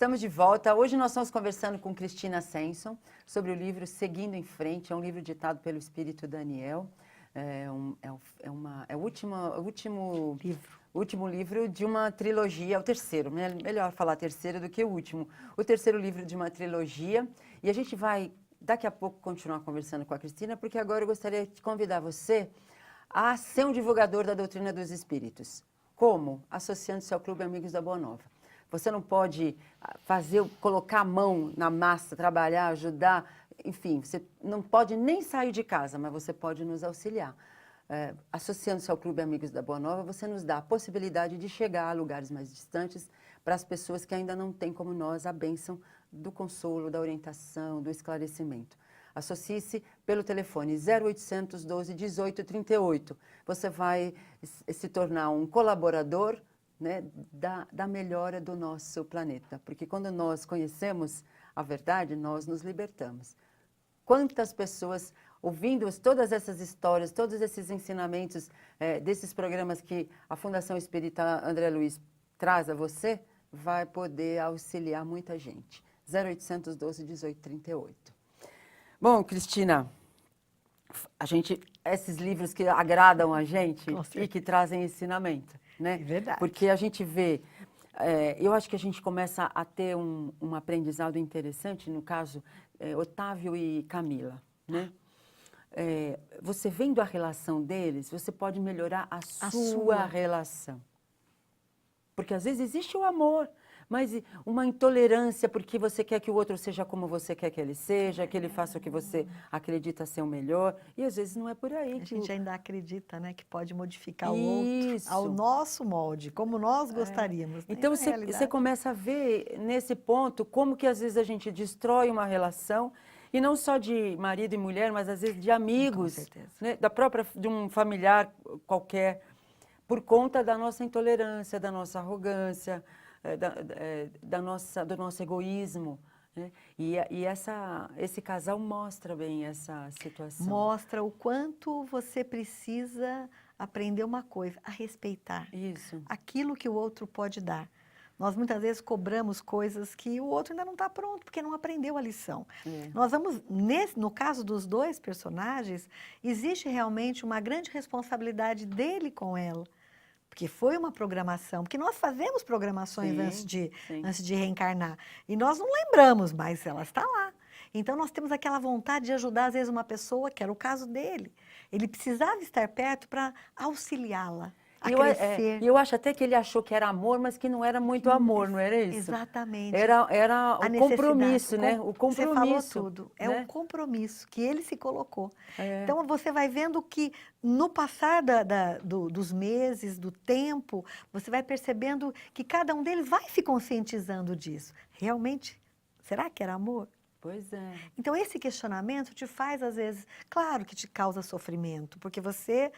Estamos de volta. Hoje nós estamos conversando com Cristina Svensson sobre o livro Seguindo em Frente. É um livro ditado pelo Espírito Daniel. É o último livro de uma trilogia, o terceiro, melhor falar terceiro do que o último. O terceiro livro de uma trilogia. E a gente vai, daqui a pouco, continuar conversando com a Cristina, porque agora eu gostaria de convidar você a ser um divulgador da doutrina dos espíritos. Como? Associando-se ao Clube Amigos da Boa Nova. Você não pode colocar a mão na massa, trabalhar, ajudar, enfim, você não pode nem sair de casa, mas você pode nos auxiliar. Associando-se ao Clube Amigos da Boa Nova, você nos dá a possibilidade de chegar a lugares mais distantes para as pessoas que ainda não têm, como nós, a bênção do consolo, da orientação, do esclarecimento. Associe-se pelo telefone 0800 12 18 38. Você vai se tornar um colaborador, né, da melhora do nosso planeta. Porque quando nós conhecemos a verdade, nós nos libertamos. Quantas pessoas, ouvindo todas essas histórias, todos esses ensinamentos desses programas que a Fundação Espírita André Luiz traz a você, vai poder auxiliar muita gente. 0800 12 18 38. Bom, Cristina, esses livros que agradam a gente e que trazem ensinamento, né? É verdade. Porque a gente vê, eu acho que a gente começa a ter um aprendizado interessante, no caso, Otávio e Camila, né? Você vendo a relação deles, você pode melhorar a sua relação. Porque às vezes existe o amor, mas uma intolerância porque você quer que o outro seja como você quer que ele seja, que ele faça o que você acredita ser o melhor. E às vezes não é por aí. A gente ainda acredita, né, que pode modificar Isso. o outro ao nosso molde, como nós gostaríamos. Né? Então você começa a ver nesse ponto como que às vezes a gente destrói uma relação, e não só de marido e mulher, mas às vezes de amigos, Com certeza. né, de um familiar qualquer, por conta da nossa intolerância, da nossa arrogância, do nosso egoísmo. Né? E esse casal mostra bem essa situação. Mostra o quanto você precisa aprender uma coisa, a respeitar. Isso. Aquilo que o outro pode dar. Nós muitas vezes cobramos coisas que o outro ainda não está pronto, porque não aprendeu a lição. Nós vamos, no caso dos dois personagens, existe realmente uma grande responsabilidade dele com ela. Porque foi uma programação, porque nós fazemos programações antes de reencarnar. E nós não lembramos, mas ela está lá. Então nós temos aquela vontade de ajudar, às vezes, uma pessoa, que era o caso dele. Ele precisava estar perto para auxiliá-la a crescer. E eu acho até que ele achou que era amor, mas que não era muito amor, não era isso? Exatamente. Era o compromisso, né? O compromisso. Você falou tudo. É né? o compromisso que ele se colocou. Então, você vai vendo que no passar dos meses, do tempo, você vai percebendo que cada um deles vai se conscientizando disso. Realmente, será que era amor? Pois é. Então, esse questionamento te faz, às vezes, claro que te causa sofrimento, porque você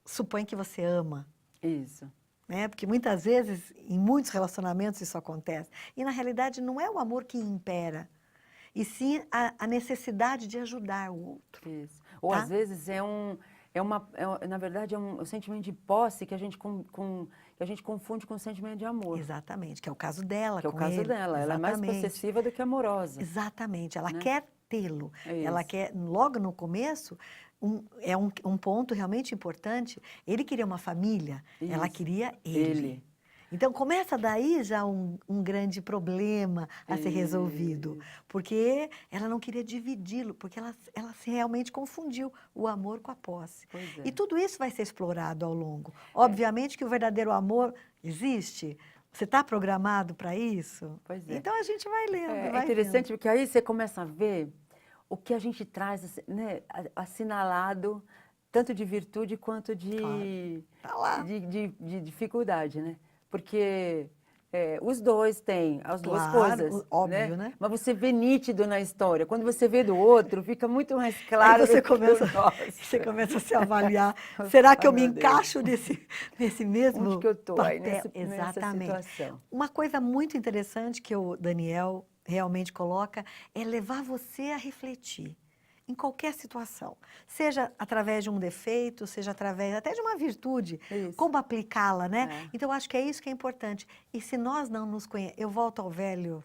supõe que você ama. Isso. Né? Porque muitas vezes, em muitos relacionamentos, isso acontece. E, na realidade, não é o amor que impera, e sim a necessidade de ajudar o outro. Isso. Ou, às vezes, na verdade, é um sentimento de posse que a gente confunde com o sentimento de amor. Exatamente, que é o caso dela. Que é o caso dela. Ela é mais possessiva do que amorosa. Exatamente, ela quer tê-lo. É ela quer, logo no começo, um ponto realmente importante, ele queria uma família, ela queria ele. Então, começa daí já um grande problema a ser resolvido, porque ela não queria dividi-lo, porque ela realmente confundiu o amor com a posse. E tudo isso vai ser explorado ao longo. Obviamente que o verdadeiro amor existe. Você está programado para isso? Pois é. Então, a gente vai lendo, É interessante, porque aí você começa a ver o que a gente traz, né, assinalado, tanto de virtude quanto de dificuldade, né? Porque os dois têm as duas coisas. Óbvio, né? Mas você vê nítido na história. Quando você vê do outro, fica muito mais claro aí você do que o nosso. Você começa a se avaliar. Será que eu me encaixo nesse mesmo Onde que eu estou aí nessa situação? Uma coisa muito interessante que o Daniel realmente coloca é levar você a refletir. em qualquer situação, seja através de um defeito, seja através até de uma virtude, Isso. como aplicá-la, né? É. Então, acho que é isso que é importante. E se nós não nos conhecemos, eu volto ao velho,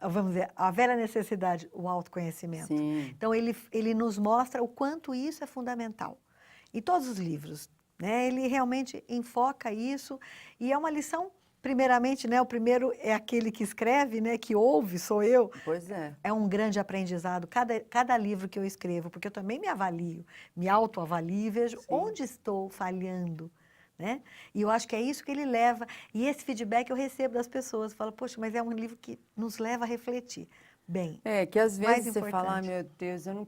vamos dizer, a velha necessidade, o autoconhecimento. Sim. Então, ele nos mostra o quanto isso é fundamental. Em todos os livros, né? Ele realmente enfoca isso e é uma lição, primeiramente, né? O primeiro é aquele que escreve, né? Que ouve, sou eu. Pois é. É um grande aprendizado, cada livro que eu escrevo, porque eu também me avalio, me autoavalio e vejo Sim. onde estou falhando, né? E eu acho que é isso que ele leva, e esse feedback eu recebo das pessoas, falo, poxa, mas é um livro que nos leva a refletir. Bem, É, que às mais vezes você fala, importante. meu Deus, eu não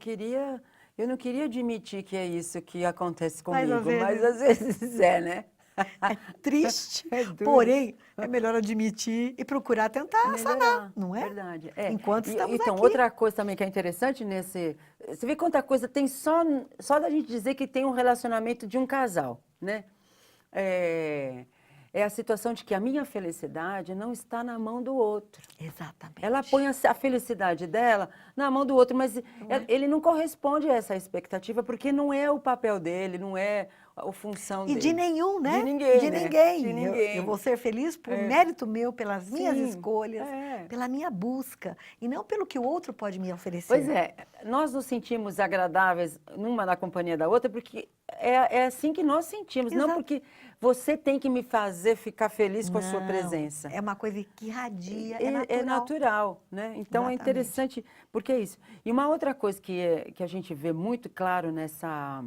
queria admitir que é isso que acontece Mas às comigo, mas vezes às vezes é, né? é triste, É duro. porém, é melhor admitir e procurar tentar sanar, Melhorar, não é? verdade. É. Enquanto estamos Então, aqui. outra coisa também que é interessante nesse... Você vê quanta coisa tem só da gente dizer que tem um relacionamento de um casal, né? É a situação de que a minha felicidade não está na mão do outro. Exatamente. Ela põe a felicidade dela na mão do outro, mas ele não corresponde a essa expectativa, porque não é o papel dele, não é a função E dele. de nenhum, né? De ninguém, De né? ninguém. De ninguém. Eu vou ser feliz por É. mérito meu, pelas minhas Sim, escolhas, é. pela minha busca, e não pelo que o outro pode me oferecer. Pois é, nós nos sentimos agradáveis numa na companhia da outra, porque é assim que nós sentimos, não Exato. porque você tem que me fazer ficar feliz com a sua Não, presença. é uma coisa que irradia, É natural, né? Então é Exatamente. interessante, porque é isso. E uma outra coisa que a gente vê muito claro nessa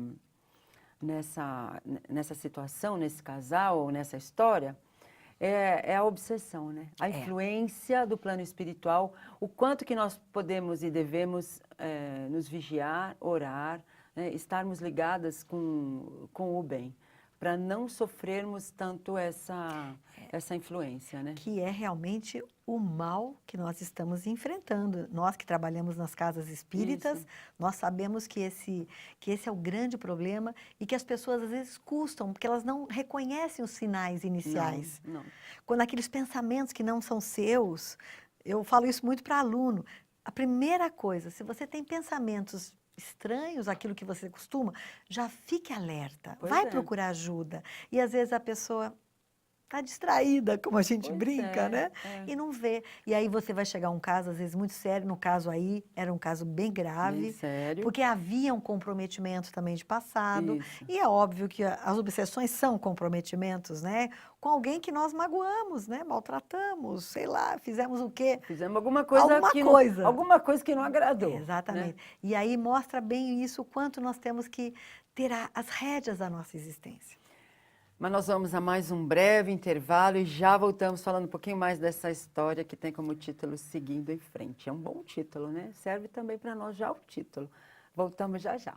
situação, nesse casal, ou nessa história, é a obsessão, né? A influência do plano espiritual, o quanto que nós podemos e devemos nos vigiar, orar, né? Estarmos ligadas com o bem, para não sofrermos tanto essa influência, né? Que é realmente o mal que nós estamos enfrentando. Nós que trabalhamos nas casas espíritas, Isso. nós sabemos que esse é o grande problema e que as pessoas às vezes custam, porque elas não reconhecem os sinais iniciais. Não. Quando aqueles pensamentos que não são seus, eu falo isso muito para aluno, a primeira coisa, se você tem pensamentos estranhos àquilo que você costuma, já fique alerta, Pois vai é. procurar ajuda. E às vezes a pessoa está distraída, como a gente Pois brinca, é, né? é. E não vê. E aí você vai chegar a um caso, às vezes, muito sério. No caso aí, era um caso bem grave. Bem sério. Porque havia um comprometimento também de passado. Isso. E é óbvio que as obsessões são comprometimentos, né? Com alguém que nós magoamos, né? Maltratamos, sei lá, fizemos o quê? Fizemos alguma coisa Alguma que coisa. alguma coisa que não agradou. Exatamente. Né? E aí mostra bem isso, o quanto nós temos que ter as rédeas da nossa existência. Mas nós vamos a mais um breve intervalo e já voltamos falando um pouquinho mais dessa história que tem como título Seguindo em Frente. É um bom título, né? Serve também para nós já o título. Voltamos já já.